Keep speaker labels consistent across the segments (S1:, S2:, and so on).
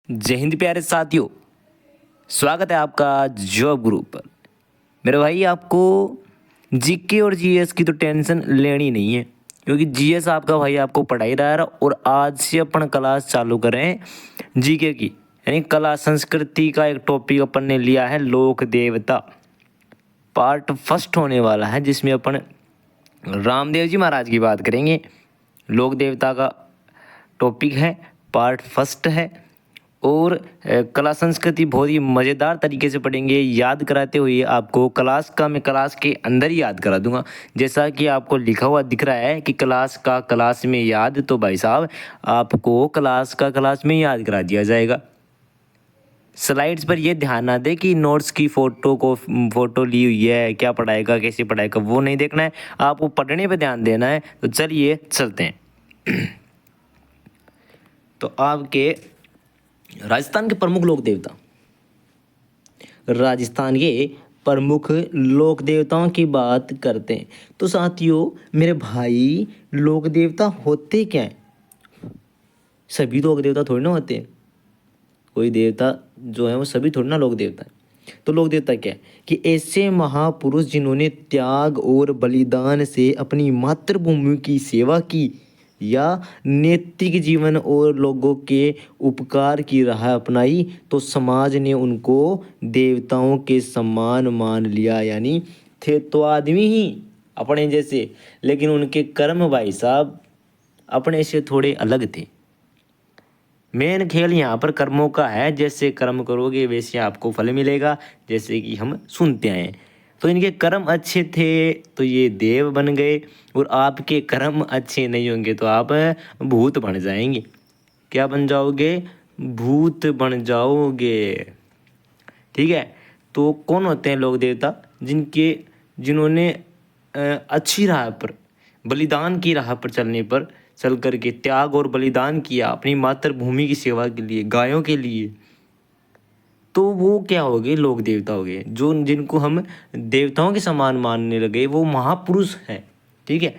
S1: जय हिंद प्यारे साथियों। स्वागत है आपका जॉब ग्रुप पर। मेरे भाई, आपको जीके और जीएस की तो टेंशन लेनी नहीं है, क्योंकि जीएस आपका भाई आपको पढ़ाई रहा है। और आज से अपन क्लास चालू करें जीके की, यानी कला संस्कृति का एक टॉपिक अपन ने लिया है, लोक देवता। पार्ट फर्स्ट होने वाला है, जिसमें अपन रामदेव जी महाराज की बात करेंगे। लोक देवता का टॉपिक है, पार्ट फर्स्ट है। और कला संस्कृति बहुत ही मज़ेदार तरीके से पढ़ेंगे, याद कराते हुए आपको क्लास का मैं क्लास के अंदर ही याद करा दूंगा। जैसा कि आपको लिखा हुआ दिख रहा है कि क्लास का क्लास में याद, तो भाई साहब आपको क्लास का क्लास में याद करा दिया जाएगा। स्लाइड्स पर ये ध्यान ना दे कि नोट्स की फ़ोटो ली हुई है, क्या पढ़ाएगा कैसे पढ़ाएगा वो नहीं देखना है, आपको पढ़ने पे ध्यान देना है। तो चलिए चलते हैं। तो आपके राजस्थान के प्रमुख लोक देवता, राजस्थान के प्रमुख लोक देवताओं की बात करते हैं। तो साथियों मेरे भाई, लोक देवता होते क्या हैं? सभी लोक देवता थोड़ी ना होते हैं। कोई देवता जो है वो सभी थोड़ी ना लोक देवता है। तो लोक देवता क्या है कि ऐसे महापुरुष जिन्होंने त्याग और बलिदान से अपनी मातृभूमि की सेवा की, या नैतिक जीवन और लोगों के उपकार की राह अपनाई, तो समाज ने उनको देवताओं के समान मान लिया। यानी थे तो आदमी ही अपने जैसे, लेकिन उनके कर्म भाई साहब अपने से थोड़े अलग थे। मेन खेल यहाँ पर कर्मों का है। जैसे कर्म करोगे वैसे आपको फल मिलेगा, जैसे कि हम सुनते हैं। तो इनके कर्म अच्छे थे तो ये देव बन गए, और आपके कर्म अच्छे नहीं होंगे तो आप भूत बन जाएंगे। क्या बन जाओगे? भूत बन जाओगे। ठीक है। तो कौन होते हैं लोक देवता? जिन्होंने अच्छी राह पर, बलिदान की राह पर चल करके त्याग और बलिदान किया अपनी मातृभूमि की सेवा के लिए, गायों के लिए, तो वो क्या हो गए? लोक देवता हो गए। जो जिनको हम देवताओं के समान मानने लगे वो महापुरुष हैं। ठीक है।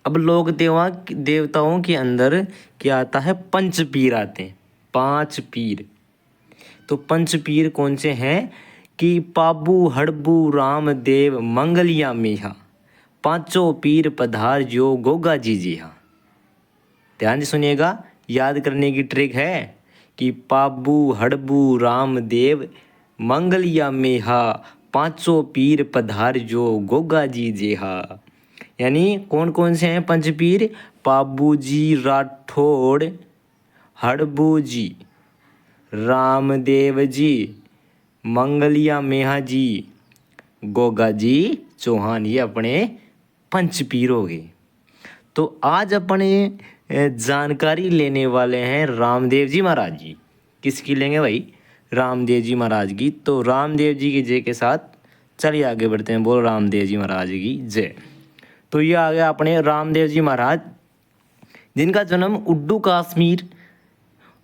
S1: अब लोक देवताओं के अंदर क्या आता है? पंच पीर आते हैं। 5 पीर। तो पंच पीर कौन से हैं? कि पाबू हड़बू रामदेव मंगलिया मेहा, पांचों पीर पधार जो गोगा जी हाँ। ध्यान से सुनिएगा, याद करने की ट्रिक है कि पाबू हड़बू रामदेव मंगलिया मेहा, पांचों पीर पधार जो गोगा जी जेहा। यानी कौन कौन से हैं पंच पीर? पाबू जी राठौड़, हड़बू जी, रामदेव जी, मंगलिया मेहा जी, गोगा जी चौहान। ये अपने पंच पीर हो गए। तो आज अपने जानकारी लेने वाले हैं रामदेव जी महाराज जी। किसकी लेंगे भाई? रामदेव जी महाराज की। तो रामदेव जी की जय के साथ चलिए आगे बढ़ते हैं। बोल रामदेव जी महाराज की जय। तो ये आ गया अपने रामदेव जी महाराज, जिनका जन्म उड्डू कश्मीर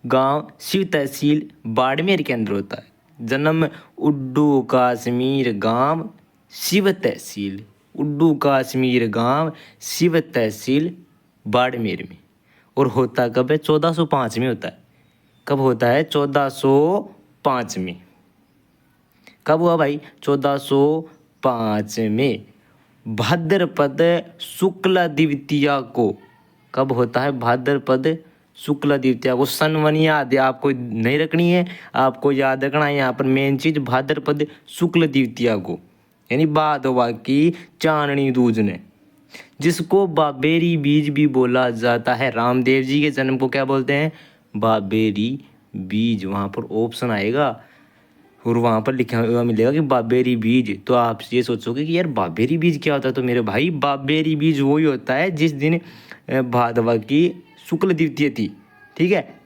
S1: गांव शिव तहसील बाड़मेर के अंदर होता है। जन्म उड्डू कश्मीर गांव शिव तहसील, उड्डू कश्मीर गांव शिव तहसील बाड़मेर में। और होता कब है? 1405 में होता है। कब होता है? 1405 में। कब हुआ भाई? 1405 में भाद्रपद शुक्ल द्वितीया को। कब होता है? भाद्रपद शुक्ल द्वितीया को। सनवन याद आपको नहीं रखनी है, आपको याद रखना है यहाँ पर मेन चीज भाद्रपद शुक्ल द्वितीया को, यानी भादवा की चांदनी दूज ने, जिसको बाबेरी बीज भी बोला जाता है। रामदेव जी के जन्म को क्या बोलते हैं? बाबेरी बीज। वहाँ पर ऑप्शन आएगा और वहाँ पर लिखा हुआ मिलेगा कि बाबेरी बीज। तो आप ये सोचोगे कि यार बाबेरी बीज क्या होता है? तो मेरे भाई बाबेरी बीज वही होता है जिस दिन भादवा की शुक्ल द्वितीया थी। ठीक है।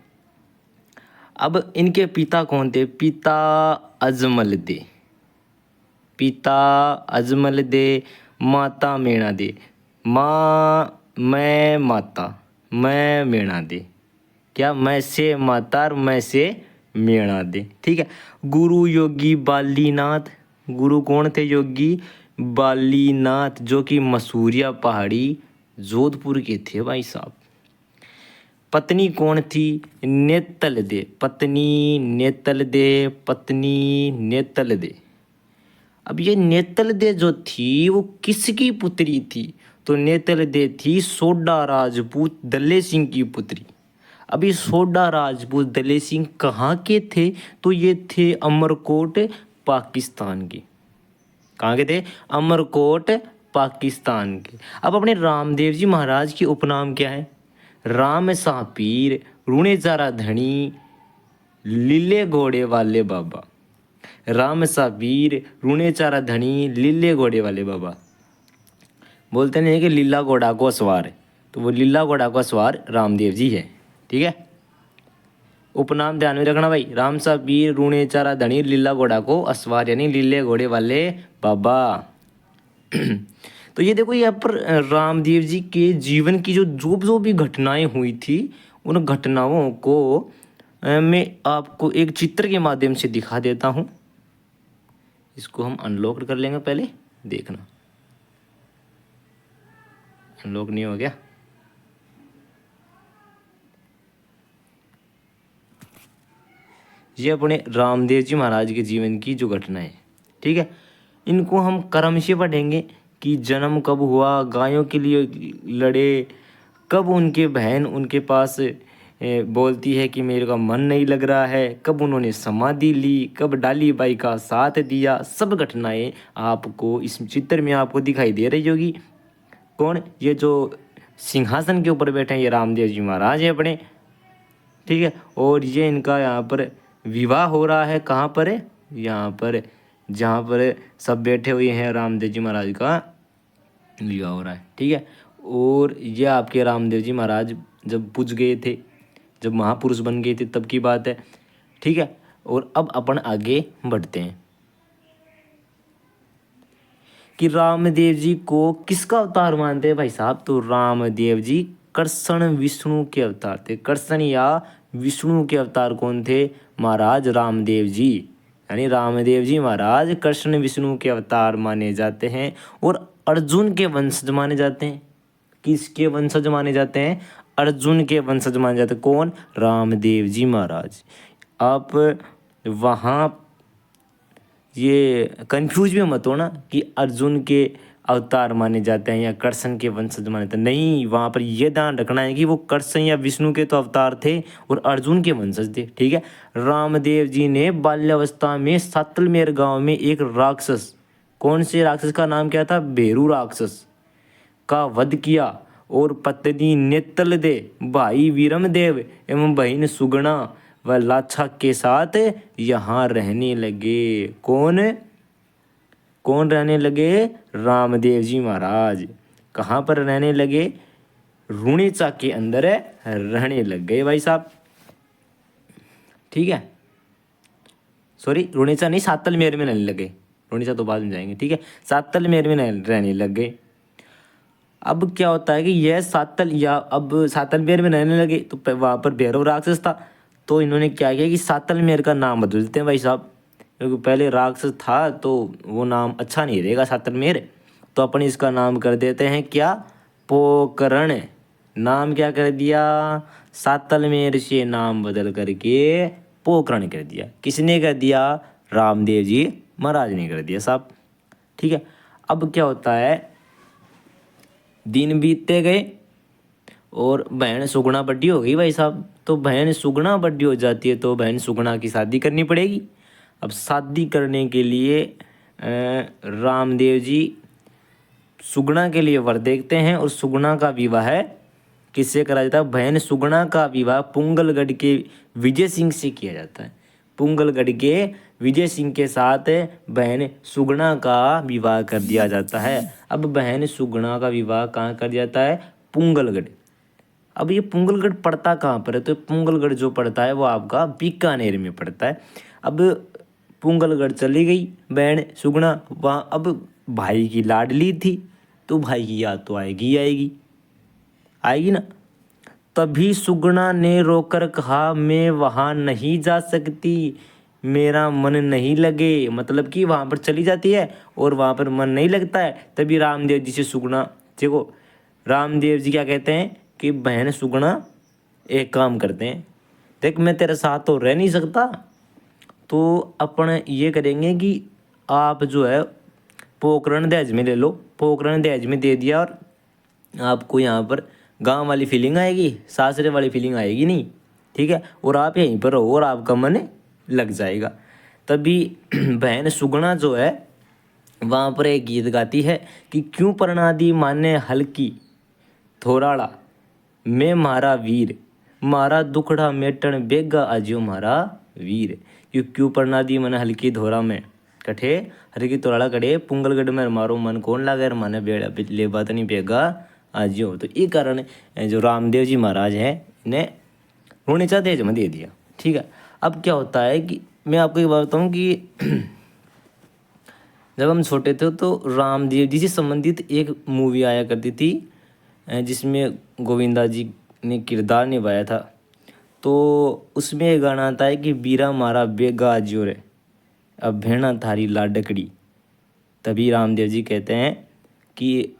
S1: अब इनके पिता कौन थे? पिता अजमल दे, पिता अजमल दे, माता मेणा दे। माँ मैं माता, मैं मेणा दे। क्या? मैं से माता और मैं से मेणा दे। ठीक है। गुरु योगी बालीनाथ। गुरु कौन थे? योगी बालीनाथ, जो कि मसूरिया पहाड़ी जोधपुर के थे भाई साहब। पत्नी कौन थी? नेतल दे, पत्नी नेतल दे, पत्नी नेतल दे। अब ये नेतल दे जो थी वो किसकी पुत्री थी? तो नेतल दे थी सोडा राजपूत दले सिंह की पुत्री। अब ये सोडा राजपूत दले सिंह कहाँ के थे? तो ये थे अमरकोट पाकिस्तान के। कहाँ के थे? अमरकोट पाकिस्तान के। अब अपने रामदेव जी महाराज की उपनाम क्या है? राम सा पीर, रूणे चारा धनी, लीले घोड़े वाले बाबा। राम सा पीर, रूणे चारा धनी, लीले घोड़े वाले बाबा। बोलते नहीं है कि लीला घोड़ा को सवार है, तो वो लीला घोड़ा का सवार रामदेव जी है। ठीक है, उपनाम ध्यान में रखना भाई। राम सा पीर, रूणे चारा धनी, लीला घोड़ा को असवार यानी लीले घोड़े वाले बाबा। तो ये देखो, यहाँ पर रामदेव जी के जीवन की जो जो जो भी घटनाएं हुई थी, उन घटनाओं को मैं आपको एक चित्र के माध्यम से दिखा देता हूँ। इसको हम अनलॉक कर लेंगे, पहले देखना। अनलॉक नहीं हो गया? ये अपने रामदेव जी महाराज के जीवन की जो घटनाएं, ठीक है, इनको हम क्रम से पढ़ेंगे कि जन्म कब हुआ, गायों के लिए लड़े, कब उनके बहन उनके पास बोलती है कि मेरे का मन नहीं लग रहा है, कब उन्होंने समाधि ली, कब डाली बाई का साथ दिया, सब घटनाएं आपको इस चित्र में आपको दिखाई दे रही होगी। कौन? ये जो सिंहासन के ऊपर बैठे हैं ये रामदेव जी महाराज है अपने। ठीक है, और ये इनका यहाँ पर विवाह हो रहा है। कहाँ पर है? यहाँ पर, जहाँ पर सब बैठे हुए हैं रामदेव जी महाराज का विवाह हो रहा है। ठीक है, और ये आपके रामदेव जी महाराज जब पूज गए थे, जब महापुरुष बन गए थे, तब की बात है। ठीक है, और अब अपन आगे बढ़ते हैं कि रामदेव जी को किसका अवतार मानते हैं भाई साहब? तो रामदेव जी कृष्ण विष्णु के अवतार थे। कृष्ण या विष्णु के अवतार कौन थे? महाराज रामदेव जी, यानी रामदेव जी महाराज कृष्ण विष्णु के अवतार माने जाते हैं और अर्जुन के वंशज माने जाते हैं। किसके वंशज माने जाते हैं? अर्जुन के वंशज माने जाते हैं। कौन? रामदेव जी महाराज। आप वहाँ ये कंफ्यूज भी मत होना कि अर्जुन के अवतार माने जाते हैं या कृष्ण के वंशज माने जाते हैं। नहीं, वहाँ पर यह ध्यान रखना है कि वो कृष्ण या विष्णु के तो अवतार थे और अर्जुन के वंशज थे। ठीक है, रामदेव जी ने बाल्यावस्था में सातलमेर गांव में एक राक्षस, कौन से राक्षस का नाम क्या था? भेरू राक्षस का वध किया और पत्नी नेतल दे, भाई वीरमदेव एवं बहन सुगना व लाछा के साथ यहाँ रहने लगे। कौन कौन रहने लगे? रामदेव जी महाराज। कहाँ पर रहने लगे? रूणेचा के अंदर रहने लग गए भाई साहब। ठीक है, सॉरी, रूणेचा नहीं, सातलमेर में रहने लगे। रूणेचा तो बाद में जाएंगे। ठीक है, सातलमेर में रहने लग गए। अब क्या होता है कि यह सातलमेर में रहने लगे तो वहाँ पर भैरव राक्षस था, तो इन्होंने क्या किया कि सातलमेर का नाम बदल देते हैं भाई साहब, क्योंकि पहले राक्षस था तो वो नाम अच्छा नहीं रहेगा सातलमेर, तो अपन इसका नाम कर देते हैं क्या? पोकरण। नाम क्या कर दिया? सातलमेर से नाम बदल करके पोकरण कर दिया। किसने कर दिया? रामदेव जी महाराज ने कर दिया साहब। ठीक है, अब क्या होता है, दिन बीतते गए और बहन सुगना बड्डी हो गई भाई साहब। तो बहन सुगना बड्डी हो जाती है तो बहन सुगना की शादी करनी पड़ेगी। अब शादी करने के लिए रामदेव जी सुगना के लिए वर देखते हैं और सुगना का विवाह किससे करा जाता है? बहन सुगना का विवाह पुंगलगढ़ के विजय सिंह से किया जाता है। पुंगलगढ़ के विजय सिंह के साथ बहन सुगना का विवाह कर दिया जाता है। अब बहन सुगना का विवाह कहाँ कर दिया जाता है? पुंगलगढ़। अब ये पुंगलगढ़ पड़ता कहाँ पर है? तो पुंगलगढ़ जो पड़ता है वो आपका बीकानेर में पड़ता है। अब पुंगलगढ़ चली गई बहन सुगना, वहाँ अब भाई की लाडली थी तो भाई की याद तो आएगी आएगी ना। तभी सुगना ने रोकर कहा, मैं वहाँ नहीं जा सकती, मेरा मन नहीं लगे। मतलब कि वहाँ पर चली जाती है और वहाँ पर मन नहीं लगता है। तभी रामदेव जी से सुगना, देखो रामदेव जी क्या कहते हैं कि बहन सुगना एक काम करते हैं, देख मैं तेरे साथ तो रह नहीं सकता, तो अपन ये करेंगे कि आप जो है पोकरण दहेज में ले लो, पोकरण दहेज में दे दिया, और आपको यहाँ पर गांव वाली फीलिंग आएगी, सासरे वाली फीलिंग आएगी नहीं, ठीक है। और आप यहीं पर रहो और आपका मन लग जाएगा। तभी बहन सुगना जो है वहाँ पर एक गीत गाती है कि क्यों प्रणादी माने हल्की थोराड़ा, मैं मारा वीर, मारा दुखड़ा मेटन बेगा आज्यो मारा वीर। क्यों प्रणादी मन हल्की धोरा में कठे हल्की तोराड़ा कड़े पुंगलगढ़ में मारो मन कौन लागे माने बेड़ा ले बात नहीं बेगा आज्यो। तो ये कारण जो रामदेव जी महाराज हैं इन्हें रोनेचा दहेज में दे दिया, ठीक है। अब क्या होता है कि मैं आपको ये बात बताऊँ कि जब हम छोटे थे तो रामदेव जी से संबंधित एक मूवी आया करती थी जिसमें गोविंदा जी ने किरदार निभाया था। तो उसमें एक गाना आता है कि बीरा मारा बेगा आज्यो रे, अब भेड़ा थारी लाडकड़ी। तभी रामदेव जी कहते हैं कि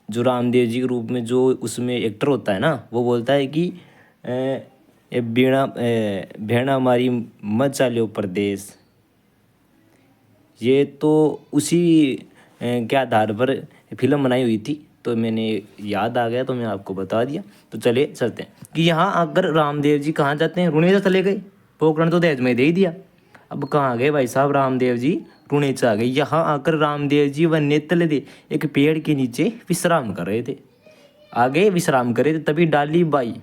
S1: जो रामदेव जी के रूप में जो उसमें एक्टर होता है ना, वो बोलता है कि ए भेड़ा मारी मत चालियो परदेश। ये तो उसी के आधार पर फिल्म बनाई हुई थी, तो मैंने याद आ गया तो मैं आपको बता दिया। तो चलिए चलते हैं कि यहाँ आकर रामदेव जी कहाँ जाते हैं, रुणेचा चले गए, पोकरण तो दहेज में दे ही दिया। अब कहाँ गए भाई साहब, रामदेव जी रुणेचा आ गए। यहाँ आकर रामदेव जी व नेतले दे एक पेड़ के नीचे विश्राम कर रहे थे, आगे विश्राम कर रहे थे। तभी डाली बाई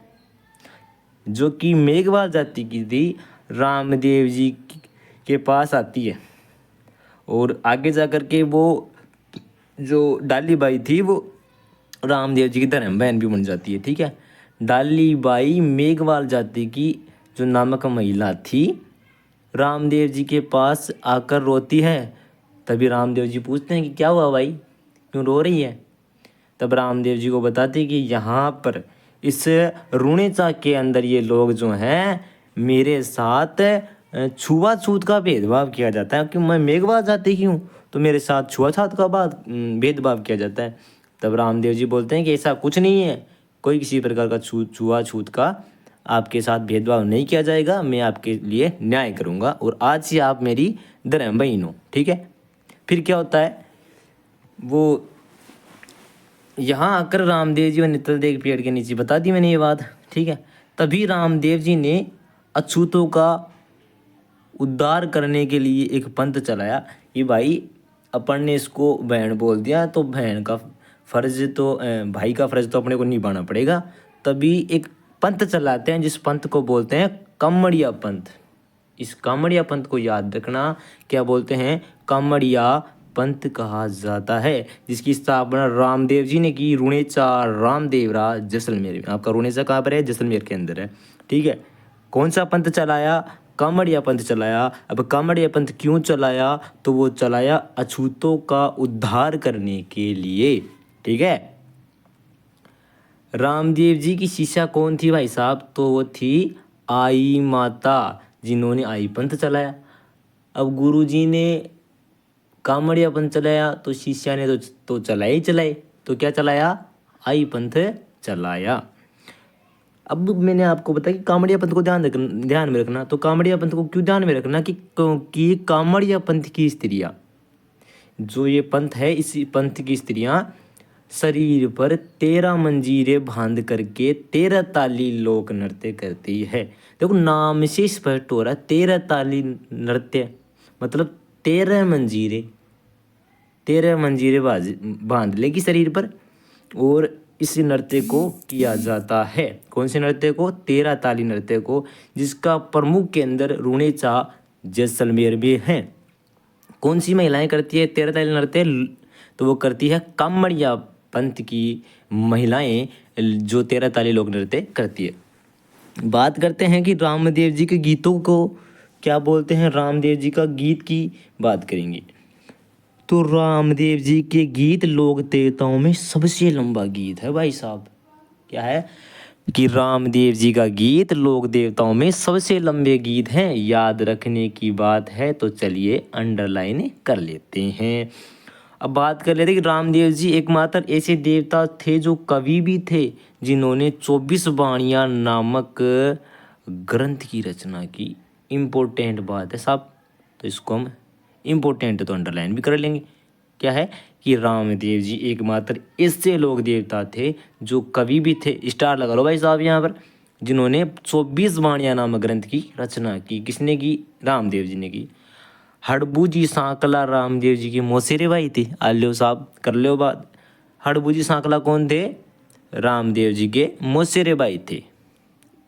S1: जो कि मेघवाल जाति की थी रामदेव जी के पास आती है, और आगे जा कर के वो जो डाली बाई थी वो रामदेव जी की धर्म बहन भी बन जाती है, ठीक है। डाली बाई मेघवाल जाति की जो नामक महिला थी रामदेव जी के पास आकर रोती है। तभी रामदेव जी पूछते हैं कि क्या हुआ भाई, क्यों रो रही है। तब रामदेव जी को बताते कि यहाँ पर इस रुणेचा के अंदर ये लोग जो हैं मेरे साथ छुआछूत का भेदभाव किया जाता है, क्योंकि मैं मेघवाल जाति की हूँ तो मेरे साथ छुआछूत का भेदभाव किया जाता है। तब रामदेव जी बोलते हैं कि ऐसा कुछ नहीं है, कोई किसी प्रकार का छुआछूत का आपके साथ भेदभाव नहीं किया जाएगा, मैं आपके लिए न्याय करूँगा और आज से आप मेरी धर्म बहन हो, ठीक है। फिर क्या होता है, वो यहाँ आकर रामदेव जी व नित्तलदेव पेड़ के नीचे बता दी मैंने ये बात, ठीक है। तभी रामदेव जी ने अछूतों का उद्धार करने के लिए एक पंथ चलाया कि भाई अपन ने इसको बहन बोल दिया तो बहन का फर्ज तो भाई का फर्ज तो अपने को निभाना पड़ेगा। तभी एक पंथ चलाते हैं जिस पंथ को बोलते हैं कामड़िया पंथ। इस कामड़िया पंथ को याद रखना, क्या बोलते हैं, कामड़िया पंथ कहा जाता है, जिसकी स्थापना रामदेव जी ने की रुणेचा रामदेवरा जैसलमेर में। आपका रुणेचा कहाँ पर है, जैसलमेर के अंदर है, ठीक है। कौन सा पंथ चलाया, कामड़िया पंथ चलाया। अब कामड़िया पंथ क्यों चलाया, तो वो चलाया अछूतों का उद्धार करने के लिए, ठीक है। रामदेव जी की शिष्या कौन थी भाई साहब, तो वो थी आई माता, जिन्होंने आई पंथ चलाया। अब गुरु जी ने कामड़िया पंथ चलाया तो शिष्या ने तो चलाए ही चलाए, तो क्या चलाया, आई पंथ चलाया। अब मैंने आपको बताया कि कामड़िया पंथ को ध्यान में रखना। तो कामड़िया पंथ को क्यों ध्यान में रखना, कि कामड़िया पंथ की स्त्रियां, जो ये पंथ है इस पंथ की स्त्रियां शरीर पर 13 मंजीरे बांध करके 13 ताली लोक नृत्य करती है। देखो नाम से स्पष्ट हो रहा है 13 ताली नृत्य, मतलब 13 मंजीरे बांध लेगी शरीर पर, और इस नृत्य को किया जाता है। कौन से नृत्य को, 13 ताली नृत्य को, जिसका प्रमुख केंद्र रुणेचा जैसलमेर में है। कौन सी महिलाएं करती है 13 ताली नृत्य, तो वो करती है कामड़िया पंथ की महिलाएं, जो 13 ताली लोक नृत्य करती है। बात करते हैं कि रामदेव जी के गीतों को क्या बोलते हैं, रामदेव जी का गीत की बात करेंगे तो रामदेव जी के गीत लोक देवताओं में सबसे लंबा गीत है भाई साहब। क्या है कि रामदेव जी का गीत लोक देवताओं में सबसे लंबे गीत हैं। याद रखने की बात है तो चलिए अंडरलाइन कर लेते हैं। अब बात कर लेते हैं कि रामदेव जी एकमात्र ऐसे देवता थे जो कवि भी थे जिन्होंने 24 वाणियाँ नामक ग्रंथ की रचना की। इम्पोर्टेंट बात है साहब, तो इसको हम इम्पोर्टेंट तो अंडरलाइन भी कर लेंगे। क्या है कि रामदेव जी एकमात्र ऐसे लोग देवता थे जो कवि भी थे, स्टार लगा लो भाई साहब यहाँ पर, जिन्होंने 24 वाणियाँ नामक ग्रंथ की रचना की। किसने की? रामदेव जी ने की। हड़बू सांकला रामदेव जी के मौसेरे भाई थे। आल्यो साहब कर लो बात। हड़बू सांकला कौन थे? रामदेव जी के मौसेरे भाई थे।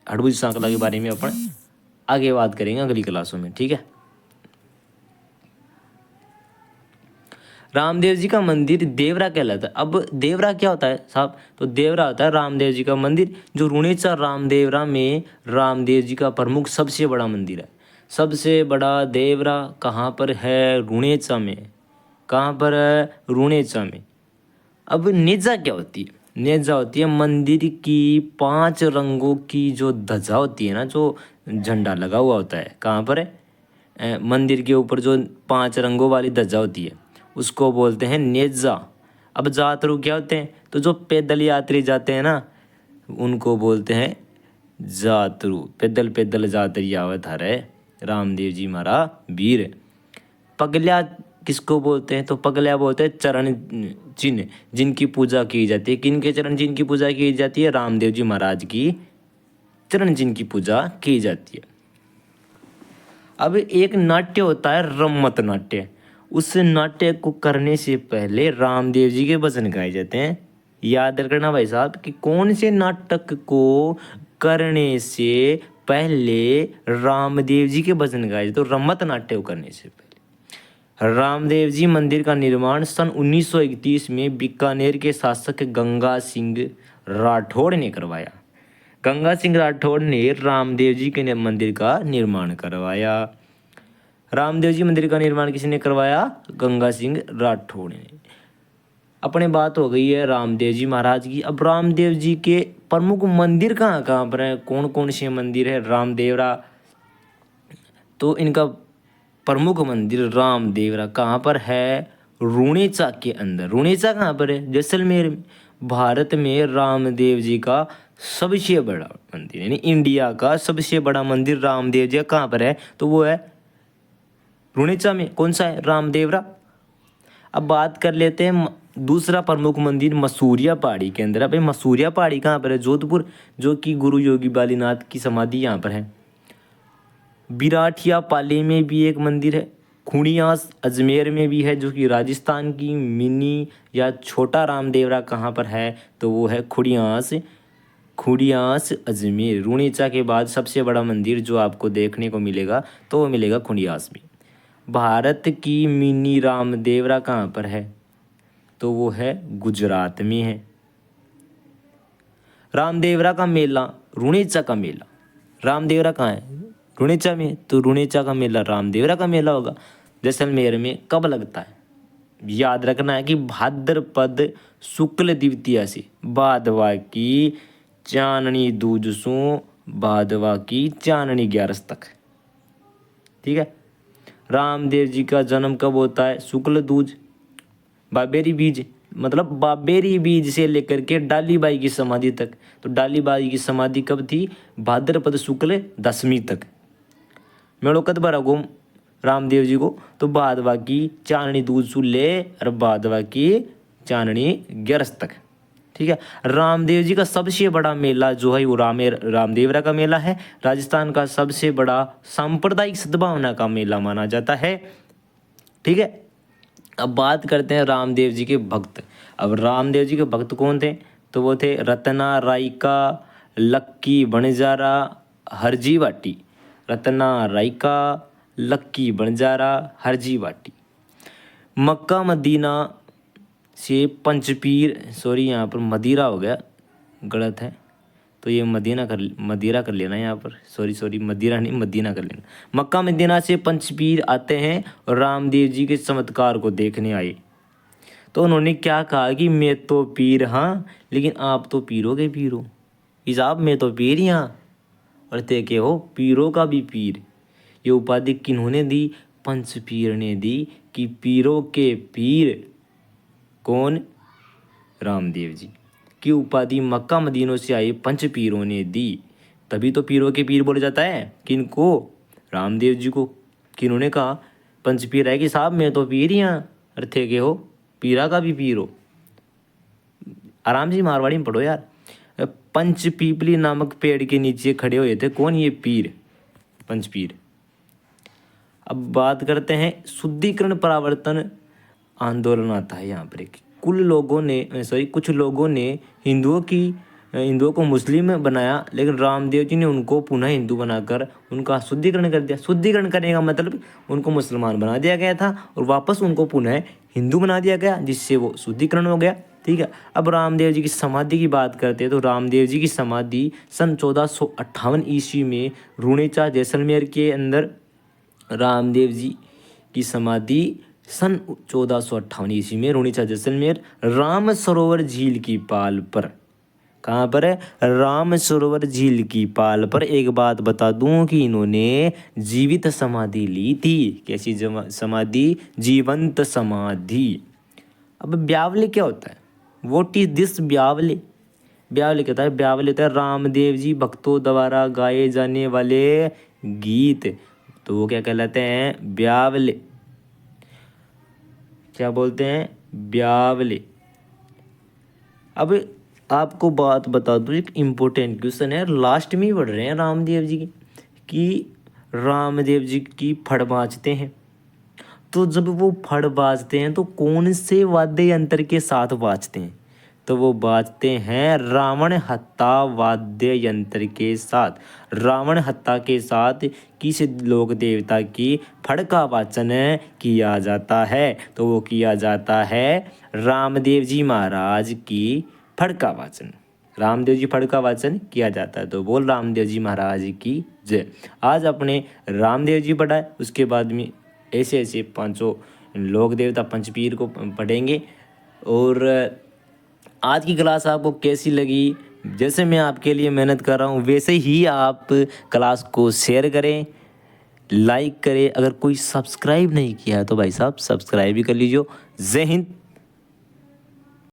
S1: हड़बू सांकला के बारे में अपन आगे बात करेंगे अगली क्लासों में, ठीक है। रामदेव जी का मंदिर देवरा कहलाता है। अब देवरा क्या होता है साहब? तो देवरा होता है रामदेव जी का मंदिर जो रुणेचा रामदेवरा में रामदेव जी का प्रमुख सबसे बड़ा मंदिर है। सबसे बड़ा देवरा कहाँ पर है? रुणेचा में। कहाँ पर है? रुणेचा में। अब नेजा क्या होती है? नेजा होती है मंदिर की 5 रंगों की जो ध्वजा होती है ना, जो झंडा लगा हुआ होता है। कहाँ पर है? मंदिर के ऊपर जो 5 रंगों वाली ध्वजा होती है उसको बोलते हैं नेजा। अब जातरू क्या होते हैं? तो जो पैदल यात्री जाते हैं ना उनको बोलते हैं जातरू। पैदल पैदल यात्री आवत हरे रामदेव जी मारा वीर। पगल्या किसको बोलते हैं? तो पगल्या बोलते हैं चरण चिन्ह जिनकी पूजा की जाती है। किनके चरण चिन्ह की पूजा की जाती है? रामदेव जी महाराज की चरण चिन्ह की पूजा की जाती है। अब एक नाट्य होता है रम्मत नाट्य। उस नाट्य को करने से पहले रामदेव जी के भजन गाए जाते हैं। याद रखना भाई साहब कि कौन से नाटक को करने से पहले रामदेव जी के भजन गाए जाते? तो रम्मत नाट्य को करने से पहले। रामदेव जी मंदिर का निर्माण सन 1931 में बीकानेर के शासक गंगा सिंह राठौड़ ने करवाया। गंगा सिंह राठौड़ ने रामदेव जी के मंदिर का निर्माण करवाया। रामदेव जी मंदिर का निर्माण किसने करवाया? गंगा सिंह राठौड़ ने। अपने बात हो गई है रामदेव जी महाराज की। अब रामदेव जी के प्रमुख मंदिर कहाँ कहाँ पर हैं? कौन कौन से मंदिर है? रामदेवरा तो इनका प्रमुख मंदिर रामदेवरा कहाँ पर है? रुणेचा के अंदर। रुणेचा कहाँ पर है? जैसलमेर में। भारत में रामदेव जी का सबसे बड़ा मंदिर यानी इंडिया का सबसे बड़ा मंदिर रामदेव जी का कहाँ पर है? तो वो है रुणेचा में। कौन सा है? रामदेवरा। अब बात कर लेते हैं दूसरा प्रमुख मंदिर मसूरिया पहाड़ी के अंदर। अब मसूरिया पहाड़ी कहाँ पर है? जोधपुर, जो कि गुरु योगी बालीनाथ की समाधि यहाँ पर है। बिराठिया पाली में भी एक मंदिर है। खुड़ियास अजमेर में भी है, जो कि राजस्थान की मिनी या छोटा रामदेवरा कहाँ पर है? तो वो है खुड़ियास। खुड़ियास अजमेर। रुणेचा के बाद सबसे बड़ा मंदिर जो आपको देखने को मिलेगा तो वो मिलेगा खुड़ियास में। भारत की मिनी रामदेवरा कहाँ पर है? तो वो है गुजरात में है। रामदेवरा का मेला, रुणेचा का मेला। रामदेवरा कहाँ है? रुणेचा में। तो रुणेचा का मेला रामदेवरा का मेला होगा। जैसलमेर में कब लगता है? याद रखना है कि भाद्रपद शुक्ल द्वितीया से भादवा की चांदनी दूज सो भादवा की चांदनी 11 तक, ठीक है। रामदेव जी का जन्म कब होता है? शुक्ल दूज। बाबेरी बीज मतलब बाबेरी बीज से लेकर के डालीबाई की समाधि तक। तो डालीबाई की समाधि कब थी? भाद्रपद शुक्ल दशमी तक। मेड़ो कद बारा गो रामदेव जी को? तो भादवा की चांदनी दूज सु ले और भादवा की चांदनी 11 तक, ठीक है। रामदेव जी का सबसे बड़ा मेला जो है वो रामदेवरा का मेला है। राजस्थान का सबसे बड़ा सांप्रदायिक सद्भावना का मेला माना जाता है, ठीक है। अब बात करते हैं रामदेव जी के भक्त। अब रामदेव जी के भक्त कौन थे? तो वो थे रत्ना रायका, लक्की बणजारा, हरजी वाटी। रत्ना रायका, लक्की बणजारा, हरजी वाटी। मक्का मदीना से पंचपीर, सॉरी यहाँ पर मदिरा हो गया, गलत है, तो ये मदिरा कर लेना यहाँ पर, सॉरी मदिरा नहीं मदीना कर लेना। मक्का मदीना से पंचपीर आते हैं और रामदेव जी के चमत्कार को देखने आए। तो उन्होंने क्या कहा कि मैं तो पीर हाँ, लेकिन आप तो पीरों के पीर हो। हिसाब मैं तो पीर ही हाँ और ते के हो पीरों का भी पीर। ये उपाधि किन्होंने दी? पंचपीर ने दी कि पीरों के पीर कौन? रामदेव जी की उपाधि मक्का मदीनों से आए पंच पीरों ने दी। तभी तो पीरों के पीर बोला जाता है। किनको? रामदेव जी को। किन्होंने कहा? पंच पीर है कि साहब मैं तो पीर ही यहाँ अर्थे के हो, पीरा का भी पीर हो। आराम से मारवाड़ी में पढ़ो यार। पंच पीपली नामक पेड़ के नीचे खड़े हुए थे कौन? ये पीर, पंच पीर। अब बात करते हैं शुद्धिकरण परावर्तन आंदोलन आता है यहाँ पर। कुछ लोगों ने हिंदुओं को मुस्लिम बनाया, लेकिन रामदेव जी ने उनको पुनः हिंदू बनाकर उनका शुद्धिकरण कर दिया। शुद्धिकरण करने का मतलब उनको मुसलमान बना दिया गया था और वापस उनको पुनः हिंदू बना दिया गया, जिससे वो शुद्धिकरण हो गया। ठीक है। अब रामदेव जी की समाधि की बात करते हैं तो रामदेव जी की समाधि सन 1458 ईस्वी में रूणेचा जैसलमेर के अंदर रामदेव जी की समाधि सन 1458 ईस्वी में रूणेचा जैसलमेर राम सरोवर झील की पाल पर। कहाँ पर है? राम सरोवर झील की पाल पर। एक बात बता दूं कि इन्होंने जीवित समाधि ली थी। कैसी समाधि? जीवंत समाधि। अब ब्यावले क्या होता है? व्हाट इज दिस ब्यावले? ब्यावले क्या होता है? ब्यावले होता है रामदेव जी भक्तों द्वारा गाए जाने वाले गीत, तो वो क्या कहलाते हैं? ब्यावले। क्या बोलते हैं? ब्यावले। अब आपको बात बता दूं, एक इम्पोर्टेंट क्वेश्चन है, लास्ट में ही पढ़ रहे हैं रामदेव जी की, कि रामदेव जी की फड़ बाजते हैं, तो जब वो फड़ बाजते हैं तो कौन से वाद्य यंत्र के साथ बाजते हैं? तो वो बाजते हैं रावण हत्ता वाद्य यंत्र के साथ। रावण हत्ता के साथ किस लोक देवता की फड़ का वाचन किया जाता है? तो वो किया जाता है रामदेव जी महाराज की फड़ का वाचन। रामदेव जी फड़ का वाचन किया जाता है, तो बोल रामदेव जी महाराज की जय। आज अपने रामदेव जी पढ़ा, उसके बाद में ऐसे ऐसे पांचों लोक देवता पंचपीर को पढ़ेंगे। और आज की क्लास आपको कैसी लगी? जैसे मैं आपके लिए मेहनत कर रहा हूँ वैसे ही आप क्लास को शेयर करें, लाइक करें। अगर कोई सब्सक्राइब नहीं किया है तो भाई साहब सब्सक्राइब भी कर लीजिए। जय हिंद।